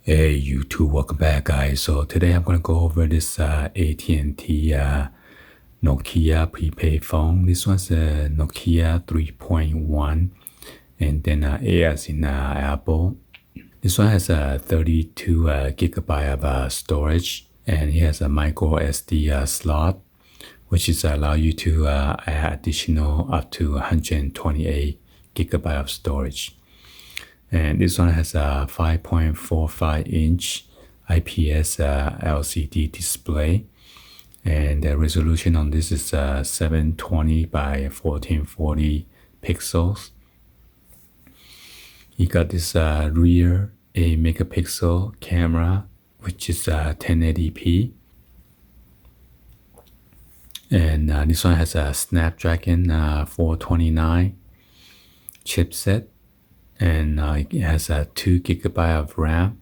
Hey YouTube, welcome back guys. So today I'm going to go over this AT&T Nokia prepaid phone. This one's a Nokia 3.1 and then A as in Apple. This one has a 32 gigabyte of storage, and it has a micro SD slot, which is allow you to add additional up to 128 gigabyte of storage. And this one has a 5.45 inch IPS LCD display, and the resolution on this is 720 by 1440 pixels. You got this rear 8 megapixel camera, which is 1080p, and this one has a Snapdragon 429 chipset. And it has a 2 gigabyte of RAM.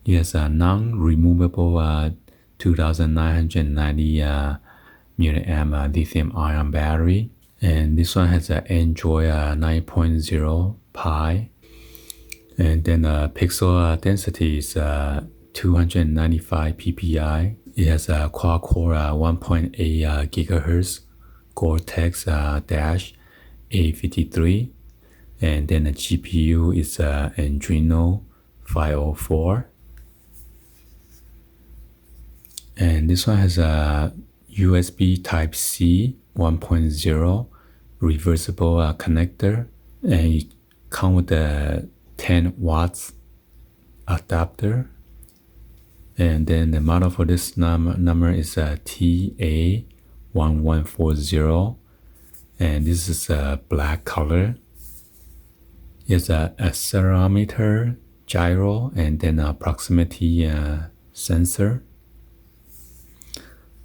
It has a non-removable 2990 milliamp lithium ion battery. And this one has an Android 9.0 Pie. And then pixel density is 295 ppi. It has a quad-core 1.8 gigahertz Cortex Dash A53. And then the GPU is Adreno 504. And this one has a USB Type-C 1.0 reversible connector. And it comes with a 10 watts adapter. And then the model for this number is TA1140. And this is a black color. It's a accelerometer, gyro, and then a proximity sensor.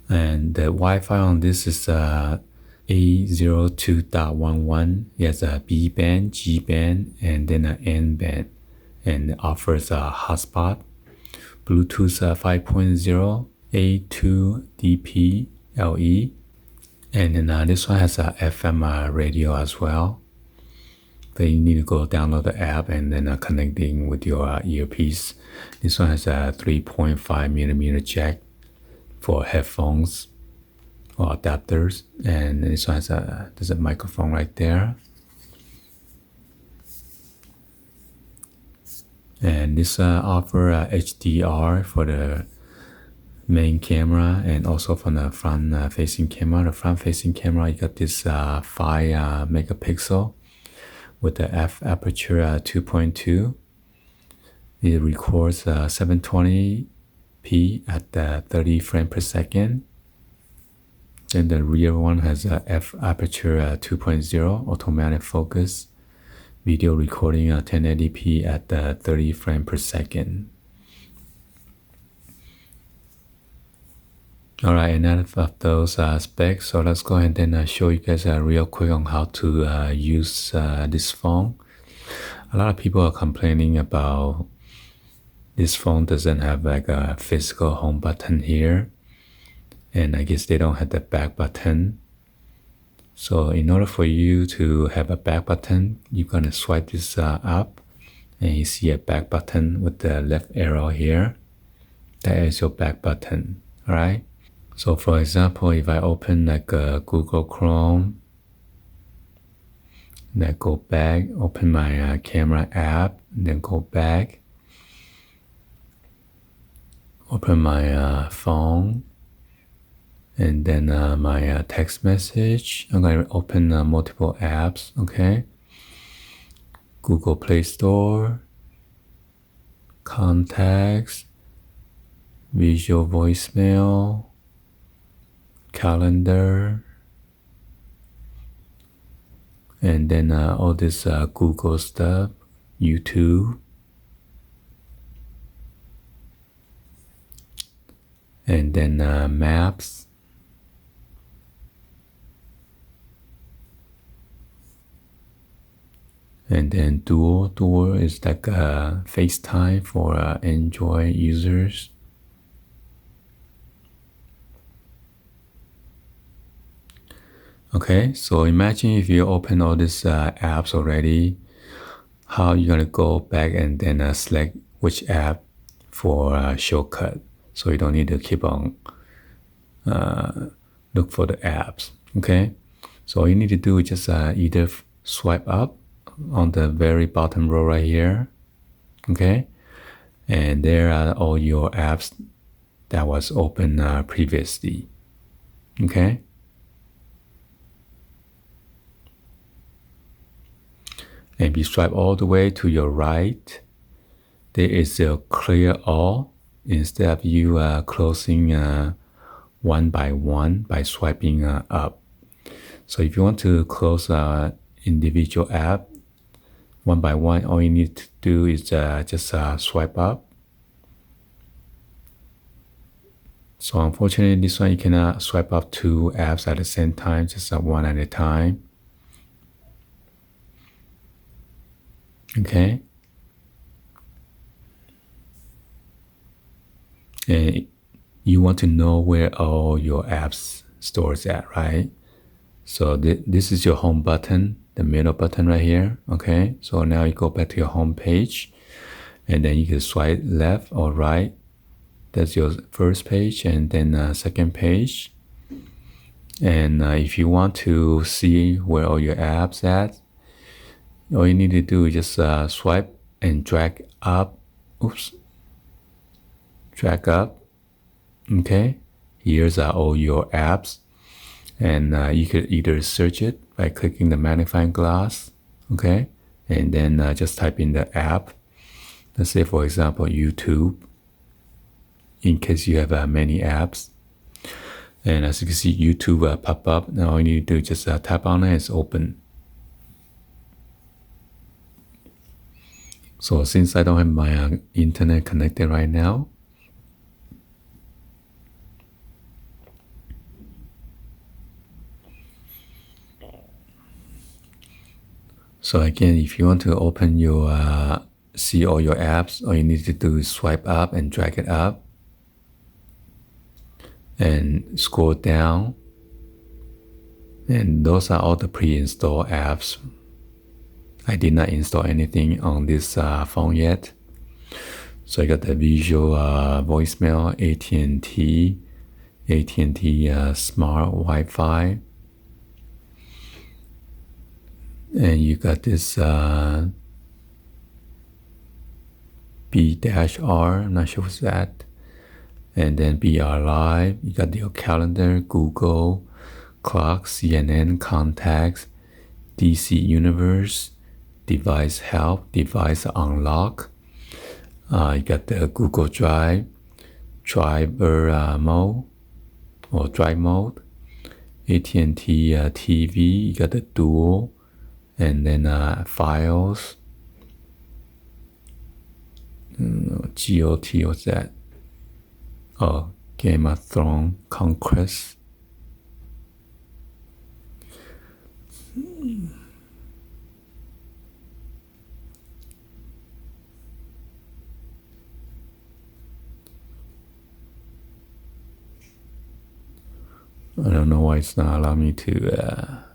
And the Wi-Fi on this is 802.11. It has a B band, G band, and then an N band, and it offers a hotspot. Bluetooth 5.0, A2DP LE, and then this one has a FM radio as well. Then you need to go download the app and then connecting with your earpiece. This one has a 3.5 millimeter jack for headphones or adapters, and this one has there's a microphone right there. And this offer HDR for the main camera and also from the front facing camera. The front facing camera, you got this 5 megapixel with the f aperture 2.2. It records 720p at 30 frames per second. Then the rear one has a f aperture 2.0 automatic focus, video recording 1080p at 30 frames per second. Alright, enough of those specs. So let's go ahead and show you guys real quick on how to use this phone. A lot of people are complaining about this phone doesn't have like a physical home button here, and I guess they don't have the back button. So in order for you to have a back button, you're gonna swipe this up, and you see a back button with the left arrow here. That is your back button. Alright. So for example, if I open like Google Chrome, then go back, open my camera app, then go back, open my phone, and then my text message. I'm going to open multiple apps, okay? Google Play Store, contacts, visual voicemail, calendar, and then all this Google stuff, YouTube, and then maps, and then Duo. Duo is like FaceTime for Android users. Okay, so imagine if you open all these apps already, how you're gonna go back and then select which app for a shortcut, so you don't need to keep on look for the apps. Okay, so all you need to do is just either swipe up on the very bottom row right here. Okay, and there are all your apps that was open previously. Okay, and if you swipe all the way to your right, there is a clear all instead of you closing one by one by swiping up. So if you want to close individual app one by one, all you need to do is just swipe up. So unfortunately, this one you cannot swipe up two apps at the same time, just one at a time. Okay. And you want to know where all your apps stores at, right? So this is your home button, the middle button right here. Okay, so now you go back to your home page, and then you can swipe left or right. That's your first page, and then second page. And if you want to see where all your apps at, all you need to do is just swipe and drag up. Drag up. Okay, here's all your apps, and you could either search it by clicking the magnifying glass. Okay, and then just type in the app. Let's say, for example, YouTube, in case you have many apps. And as you can see, YouTube pop up. Now all you need to do is just tap on it, it's open. So since I don't have my internet connected right now, so again, if you want to open your, see all your apps, all you need to do is swipe up and drag it up and scroll down. And those are all the pre-installed apps. I did not install anything on this phone yet. So I got the visual voicemail, AT&T smart Wi-Fi. And you got this B-R, I'm not sure what's that. And then BR Live, you got your calendar, Google, clock, CNN, contacts, DC Universe, device help, device unlock. You got the Google Drive, driver mode, or drive mode, AT&T TV, you got the dual, and then files, GOT, what's that? Oh, Game of Thrones, Conquest. I don't know why it's not allowing me to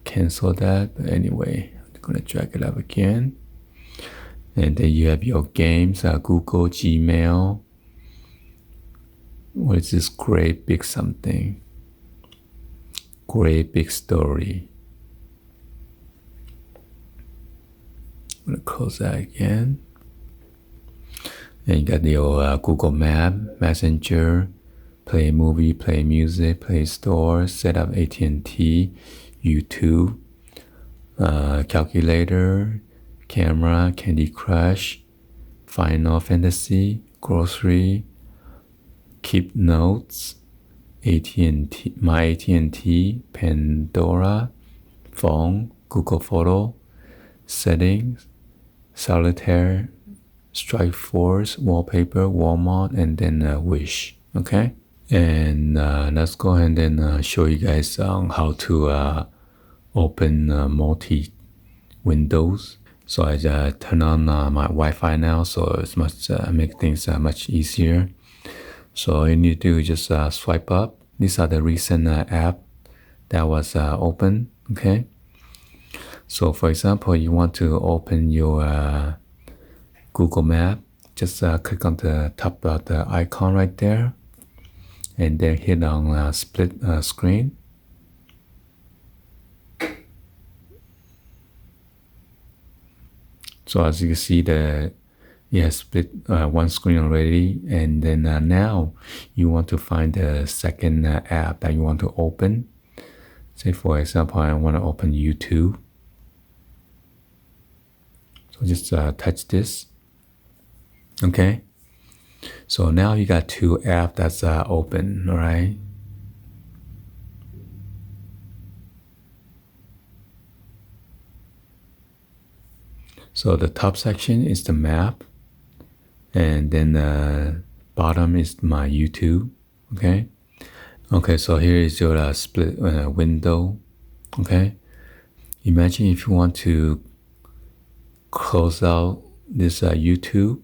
cancel that, but anyway, I'm gonna drag it up again. And then you have your games, Google, Gmail. What is this great big something? Great big story. I'm gonna close that again. And you got your Google Map, Messenger, Play Movie, Play Music, Play Store, Setup AT&T, YouTube, Calculator, Camera, Candy Crush, Final Fantasy, Grocery, Keep Notes, AT&T, My AT&T, Pandora, Phone, Google Photo, Settings, Solitaire, Strike Force, Wallpaper, Walmart, and then Wish. Okay, and let's go ahead and show you guys how to open multi windows. So I turn on my Wi-Fi now, so it's much make things much easier. So all you need to do is just swipe up. These are the recent app that was open. Okay. So for example, you want to open your Google Map. just click on the top of the icon right there, and then hit on split screen. So as you can see, it has split one screen already, and then now you want to find the second app that you want to open. Say for example, I want to open YouTube. So just touch this. Okay. So now you got two apps that's open, all right? So the top section is the map, and then the bottom is my YouTube, okay? Okay, so here is your split window, okay? Imagine if you want to close out this YouTube,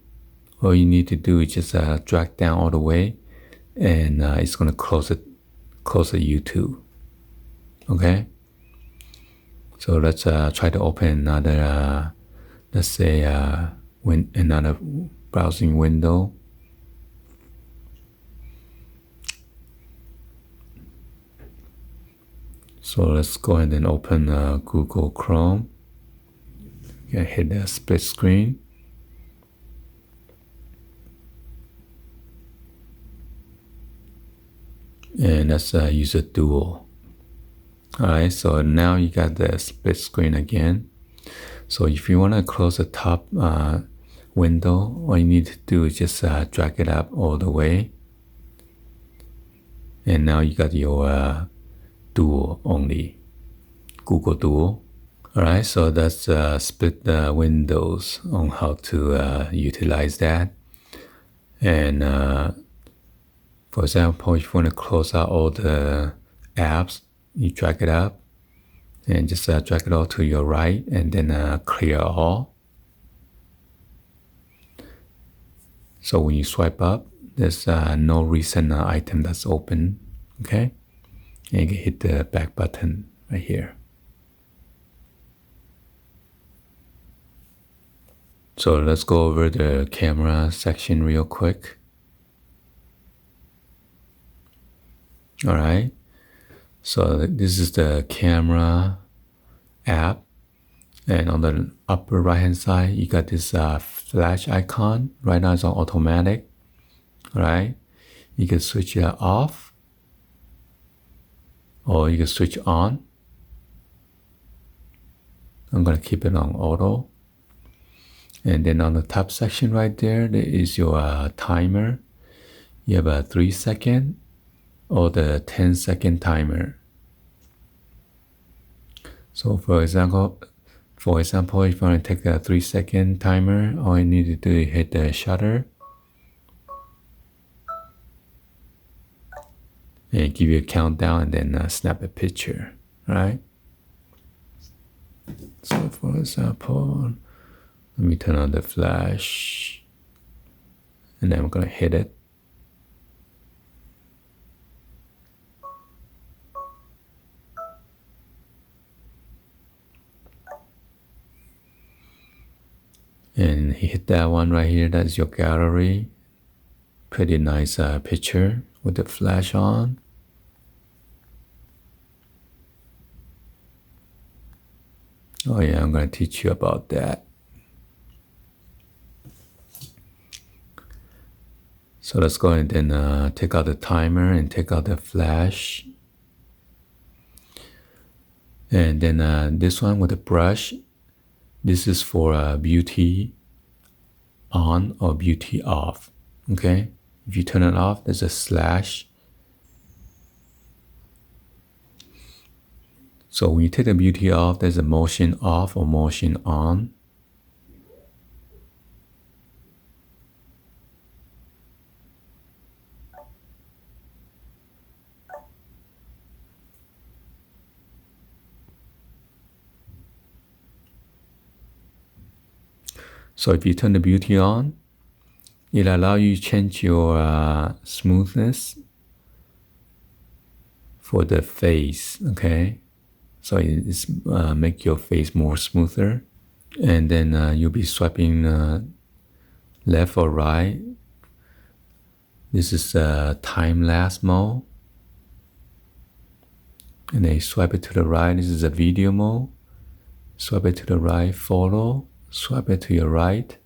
all you need to do is just drag down all the way, and it's gonna close the YouTube, okay? So let's try to open another, let's say another browsing window. So let's go ahead and open Google Chrome. You can hit the split screen. And let's use a dual. All right, so now you got the split screen again. So if you want to close the top window, all you need to do is just drag it up all the way. And now you got your dual only, Google Dual. All right, so that's split the windows on how to utilize that. And for example, if you want to close out all the apps, you drag it up and just drag it all to your right, and then clear all. So when you swipe up, there's no recent item that's open, okay? And you can hit the back button right here. So let's go over the camera section real quick. All right, so this is the camera app, and on the upper right hand side you got this flash icon. Right now it's on automatic. All right, you can switch it off or you can switch on. I'm gonna keep it on auto. And then on the top section right there, there is your timer. You have a 3-second or the 10-second timer. So for example, if you want to take a 3-second timer, all you need to do is hit the shutter and give you a countdown, and then snap a picture, right? So for example, let me turn on the flash, and then I'm gonna hit it. And hit that one right here, that's your gallery. Pretty nice picture with the flash on. Oh yeah, I'm gonna teach you about that. So let's go ahead and take out the timer and take out the flash. And then this one with the brush, this is for beauty on or beauty off, okay? If you turn it off, there's a slash. So when you take the beauty off, there's a motion off or motion on. So if you turn the beauty on, it allows you to change your smoothness for the face, okay? So it's make your face more smoother. And then you'll be swiping left or right. This is time-lapse mode. And then swipe it to the right. This is a video mode. Swipe it to the right, photo. Swipe it to your right,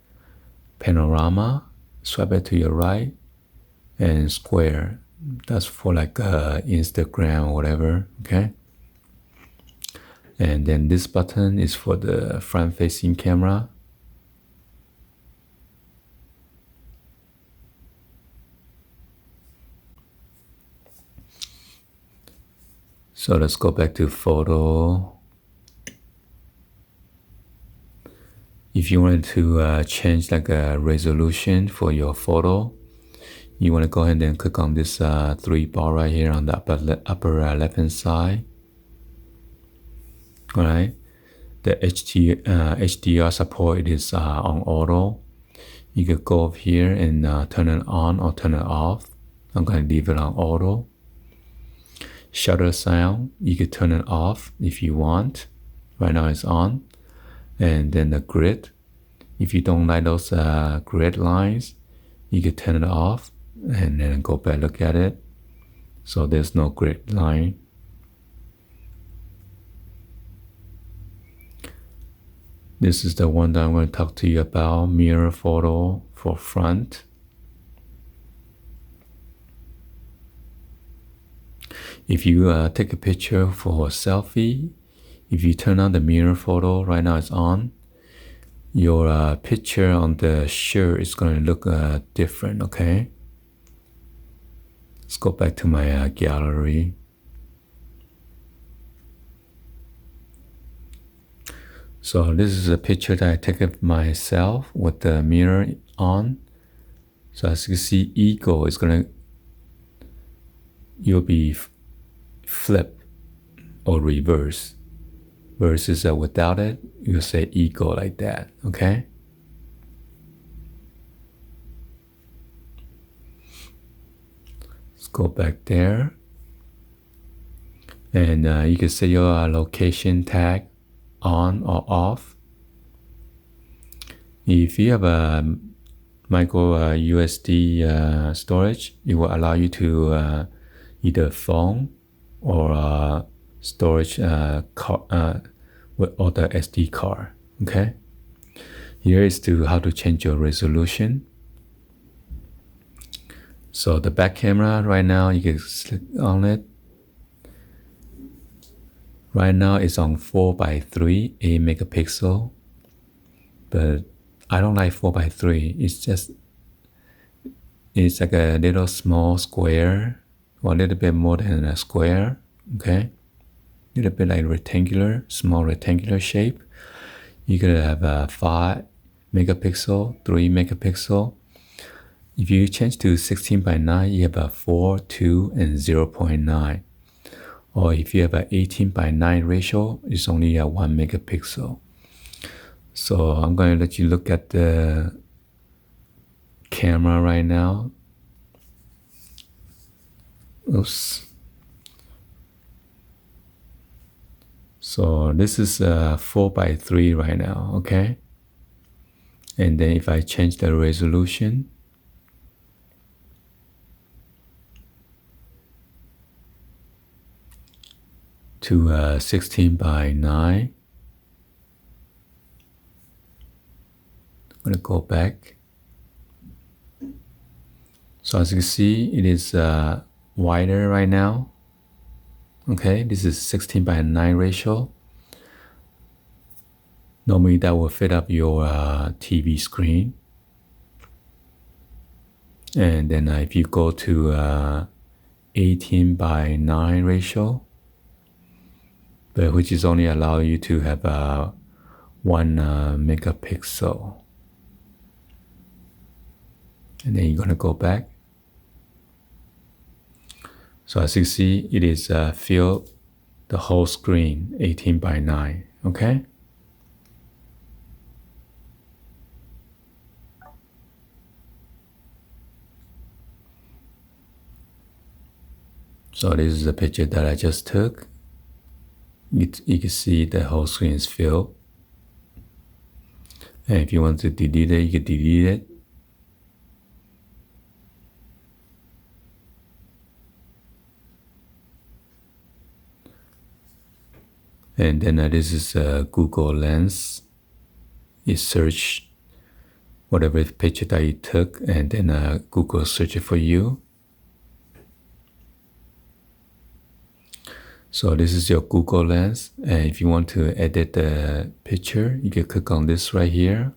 panorama. Swipe it to your right, and square. That's for like Instagram or whatever, okay? And then this button is for the front-facing camera. So let's go back to photo. If you wanted to change like a resolution for your photo, you want to go ahead and click on this three bar right here on the upper left-hand side. All right. The HDR support is on auto. You could go up here and turn it on or turn it off. I'm going to leave it on auto. Shutter sound, you could turn it off if you want. Right now it's on. And then the grid, if you don't like those grid lines, you could turn it off and then go back look at it. So there's no grid line. This is the one that I'm going to talk to you about, mirror photo for front. If you take a picture for a selfie, if you turn on the mirror photo, right now it's on, your picture on the shirt is going to look different, okay? Let's go back to my gallery. So this is a picture that I take of myself with the mirror on. So as you can see, eagle is going to, you'll be flip or reverse. Versus without it, you'll say eagle like that, okay? Let's go back there. And you can set your location tag on or off. If you have a micro USB storage, it will allow you to either phone or storage with or the SD card, okay? Here is to how to change your resolution. So the back camera right now, you can click on it. Right now it's on 4x3, 8 megapixel, but I don't like 4x3. It's like a little small square, or a little bit more than a square, okay? A little bit like rectangular, small rectangular shape. You could have a 5 megapixel, 3 megapixel. If you change to 16:9, you have a 4, 2, and 0.9. Or if you have an 18:9 ratio, it's only a 1 megapixel. So I'm going to let you look at the camera right now. Oops. So this is 4x3 right now, okay? And then if I change the resolution to 16:9, I'm gonna go back. So as you can see, it is wider right now. Okay, this is 16:9 ratio. Normally that will fit up your TV screen. And then if you go to 18:9 ratio, but which is only allow you to have 1 megapixel. And then you're gonna go back. So as you see, it is fill the whole screen, 18:9, okay? So this is a picture that I just took. You can see the whole screen is filled. And if you want to delete it, you can delete it. And then this is Google Lens. You search whatever picture that you took, and then Google search it for you. So this is your Google Lens, and if you want to edit the picture, you can click on this right here.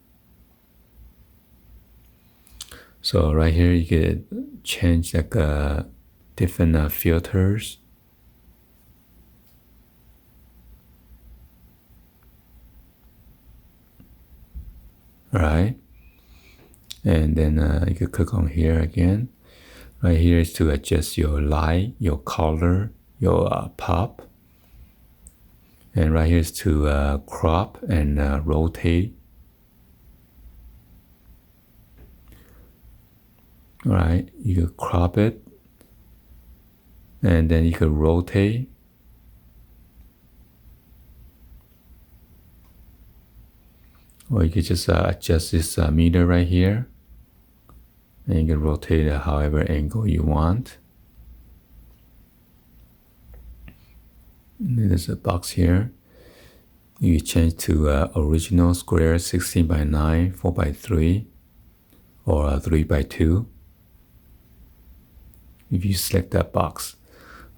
So right here, you can change like different filters. Right, and then you can click on here again. Right here is to adjust your light, your color, your pop. And right here is to crop and rotate. All right, you can crop it, and then you can rotate. Or you can just adjust this meter right here, and you can rotate it however angle you want. And then there's a box here. You can change to original square 16:9, 4:3, or 3:2. If you select that box,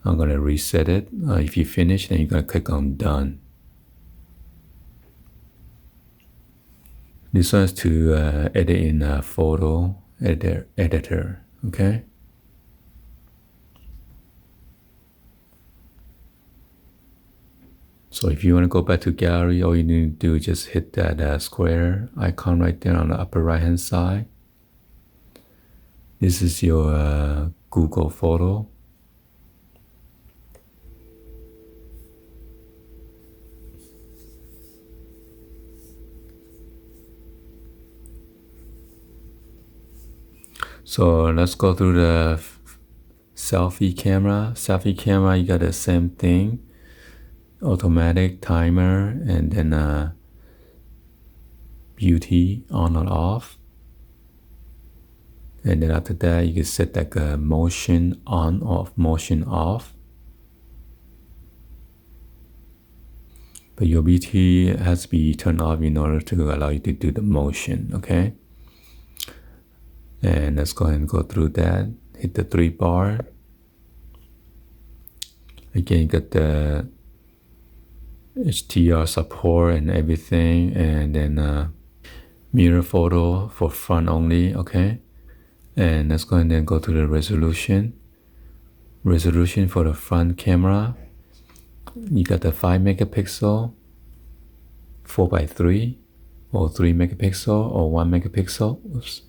I'm going to reset it. If you finish, then you're going to click on done. This one is to edit in a photo editor, okay? So if you want to go back to gallery, all you need to do is just hit that square icon right there on the upper right hand side. This is your Google photo. So let's go through the selfie camera. Selfie camera, you got the same thing. Automatic timer, and then beauty on or off. And then after that, you can set like a motion on or motion off. But your beauty has to be turned off in order to allow you to do the motion, okay? And let's go ahead and go through that. Hit the 3 bar. Again, you got the HDR support and everything, and then mirror photo for front only, okay? And let's go ahead and go to the resolution. Resolution for the front camera, you got the 5 megapixel, 4:3, or 3 megapixel, or 1 megapixel. Oops.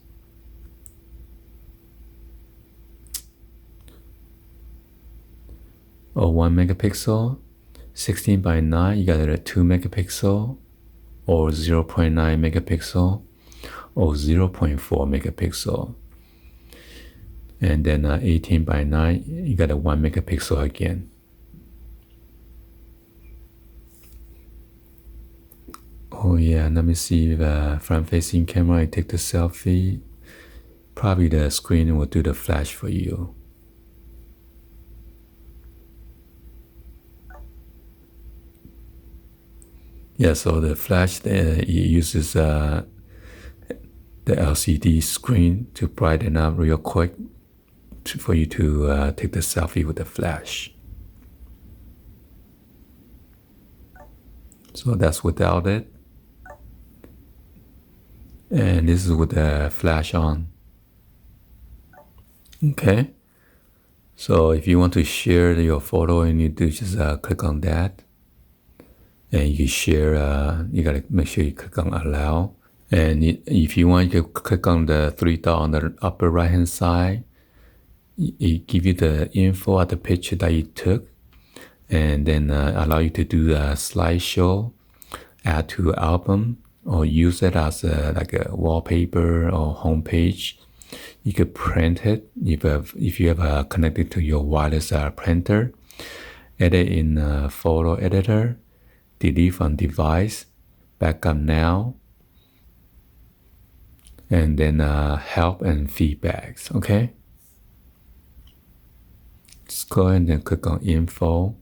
Or 1 megapixel. 16:9, you got a 2 megapixel, or 0.9 megapixel, or 0.4 megapixel. And then 18:9, you got a 1 megapixel again. Oh yeah, let me see if front-facing camera, you take the selfie. Probably the screen will do the flash for you. Yeah, so the flash it uses the LCD screen to brighten up real quick for you to take the selfie with the flash. So that's without it. And this is with the flash on. Okay. So if you want to share your photo, you need to just click on that. And you share, you gotta make sure you click on allow. And if you want, you can click on the 3 dot on the upper right hand side. It give you the info of the picture that you took, and then allow you to do a slideshow, add to album, or use it as like a wallpaper or home page. You could print it if you have connected to your wireless printer. Edit in photo editor, delete from device, backup now, and then help and feedbacks, okay? Just go ahead and click on info.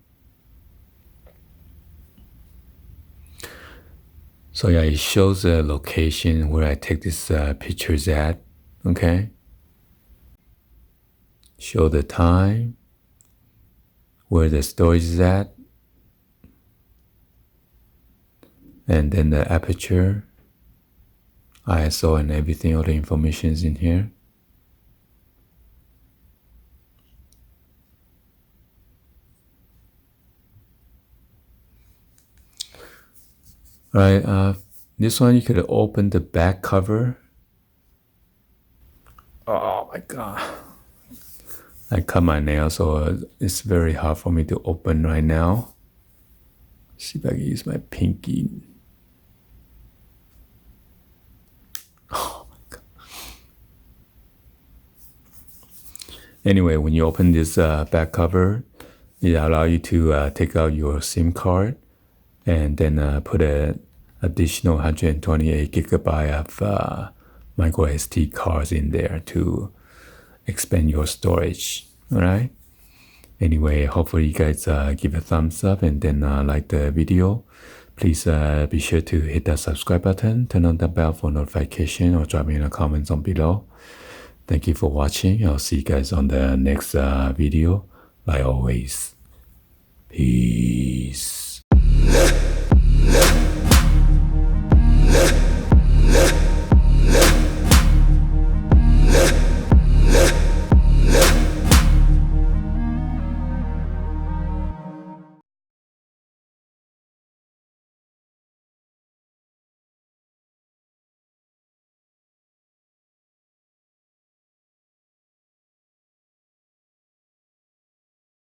So yeah, it shows the location where I take this pictures at. Okay. Show the time, where the storage is at, and then the aperture, ISO, and everything, all the information is in here. All right, this one you could open the back cover. Oh my god. I cut my nail, so it's very hard for me to open right now. See if I can use my pinky. Oh my god. Anyway, when you open this back cover, it allows you to take out your SIM card and then put an additional 128 gigabyte of micro SD cards in there to expand your storage. All right. Anyway, hopefully you guys give a thumbs up and then like the video. Please be sure to hit that subscribe button, turn on the bell for notification, or drop me in the comments on below. Thank you for watching. I'll see you guys on the next video. Like always, peace.